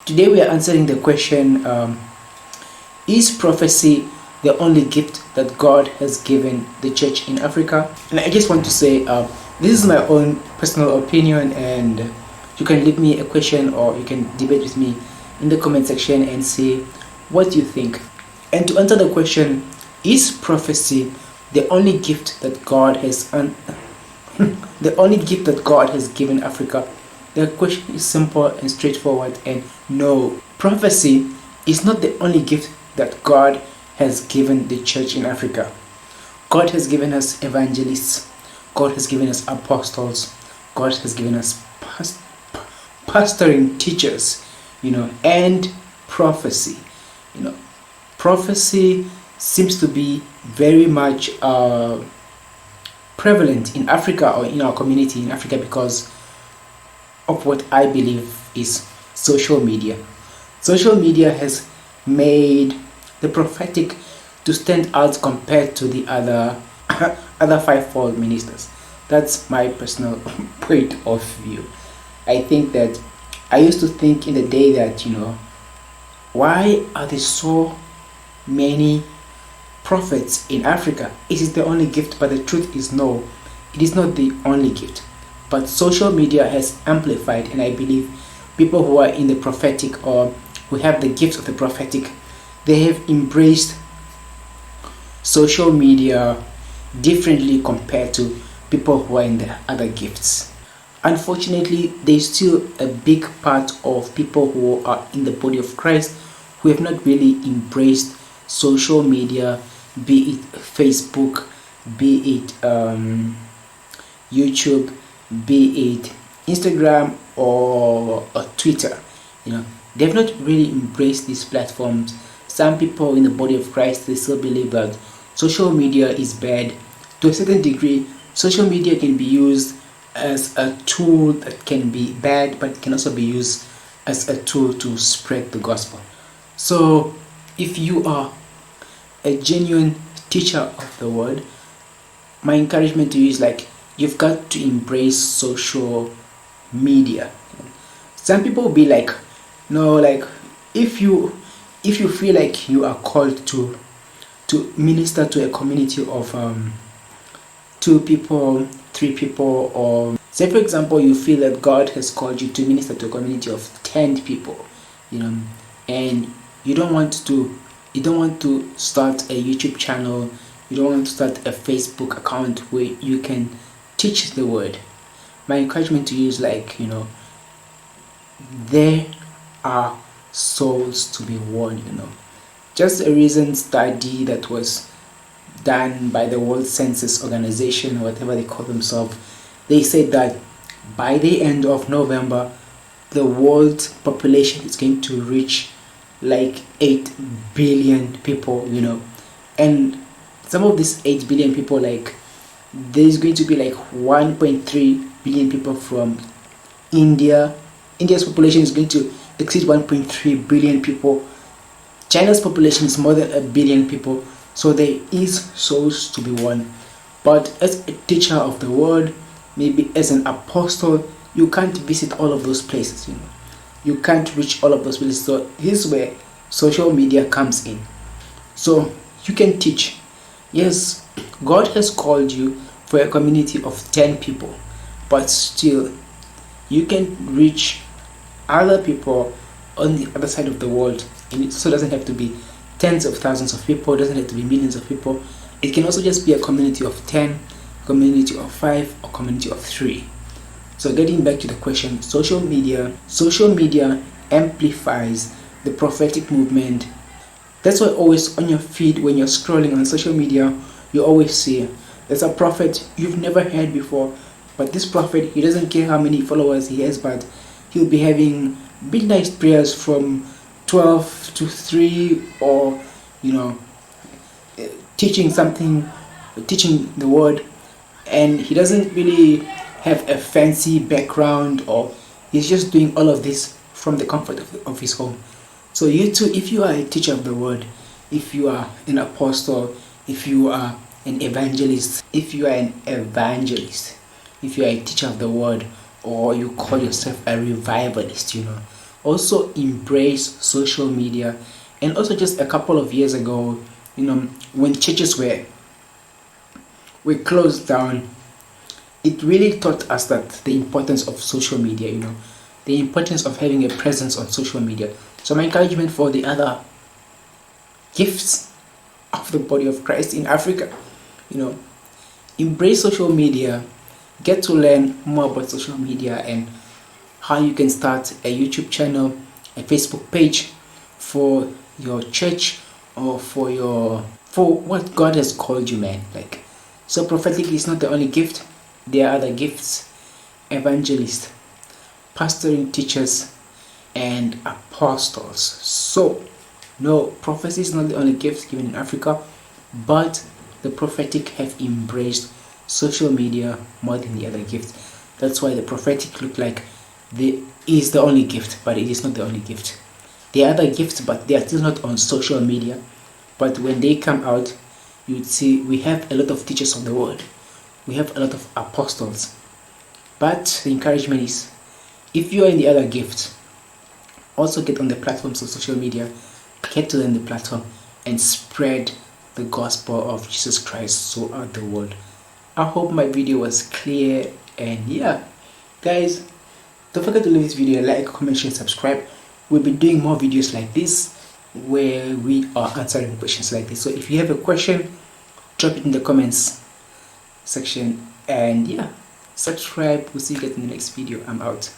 Today we are answering the question, is prophecy the only gift that God has given the church in Africa? And I just want to say, this is my own personal opinion, and you can leave me a question or you can debate with me in the comment section and say what you think. And to answer the question, is prophecy the only gift that God has the only gift that God has given Africa? The question is simple and straightforward, and no, prophecy is not the only gift that God has given the church in Africa. God has given us evangelists, God has given us apostles, God has given us pastoring teachers, and prophecy. Prophecy seems to be very much prevalent in Africa, or in our community in Africa, because of what I believe is social media. Social media has made the prophetic to stand out compared to the other fivefold ministers. That's my personal point of view. I think that I used to think in the day that why are there so many prophets in Africa? Is it the only gift? But the truth is no, it is not the only gift. But social media has amplified, and I believe people who are in the prophetic or who have the gifts of the prophetic, they have embraced social media differently compared to people who are in the other gifts. Unfortunately, there's still a big part of people who are in the body of Christ who have not really embraced social media, be it Facebook, be it YouTube, be it Instagram or Twitter. They've not really embraced these platforms. Some people in the body of Christ, they still believe that social media is bad. To a certain degree, social media can be used as a tool that can be bad, but it can also be used as a tool to spread the gospel. So if you are a genuine teacher of the word, my encouragement to you is you've got to embrace social media. Some people will be like, no, if you feel like you are called to minister to a community of 2 people, 3 people, or say for example you feel that God has called you to minister to a community of 10 people, and you don't want to start a YouTube channel, you don't want to start a Facebook account where you can teach the word. My encouragement to you is there are souls to be won. Just a recent study that was done by the World Census Organization, whatever they call themselves, they said that by the end of November, the world population is going to reach 8 billion people, and some of these 8 billion people, there's going to be 1.3 billion people from India. India's population is going to exceed 1.3 billion people. China's population is more than 1 billion people. So there is souls to be won. But as a teacher of the word, maybe as an apostle, you can't visit all of those places. You can't reach all of those places. So this is where social media comes in. So you can teach. Yes, God has called you for a community of 10 people, but still you can reach other people on the other side of the world. And it also doesn't have to be tens of thousands of people, it doesn't have to be millions of people. It can also just be a community of 10, community of 5, or community of 3. So getting back to the question, social media amplifies the prophetic movement. That's why always on your feed, when you're scrolling on social media, you always see there's a prophet you've never heard before, but this prophet, he doesn't care how many followers he has, but he'll be having midnight prayers from 12 to 3, or teaching the word, and he doesn't really have a fancy background, or he's just doing all of this from the comfort of his home. So you too, if you are a teacher of the word, if you are an apostle, if you are an evangelist, if you are a teacher of the word, or you call yourself a revivalist, also embrace social media. And also, just a couple of years ago, when churches were closed down, it really taught us that the importance of social media, the importance of having a presence on social media. So my encouragement for the other gifts of the body of Christ in Africa, embrace social media, get to learn more about social media and how you can start a YouTube channel, a Facebook page for your church, or for what God has called you, man. Like, so prophetic is not the only gift. There are other gifts: evangelists, pastoring, teachers, and apostles. So no, prophecy is not the only gift given in Africa, but the prophetic have embraced social media more than the other gifts. That's why the prophetic look like is the only gift, but it is not the only gift. There are other gifts, but they are still not on social media. But when they come out, you'd see we have a lot of teachers of the word. We have a lot of apostles. But the encouragement is, if you are in the other gift, also get on the platforms of social media, get to learn the platform, and spread the gospel of Jesus Christ throughout the world. I hope my video was clear, and yeah, guys, don't forget to leave this video a like, comment, share, subscribe. We'll be doing more videos like this where we are answering questions like this. So if you have a question, drop it in the comments section, and yeah, subscribe. We'll see you guys in the next video. I'm out.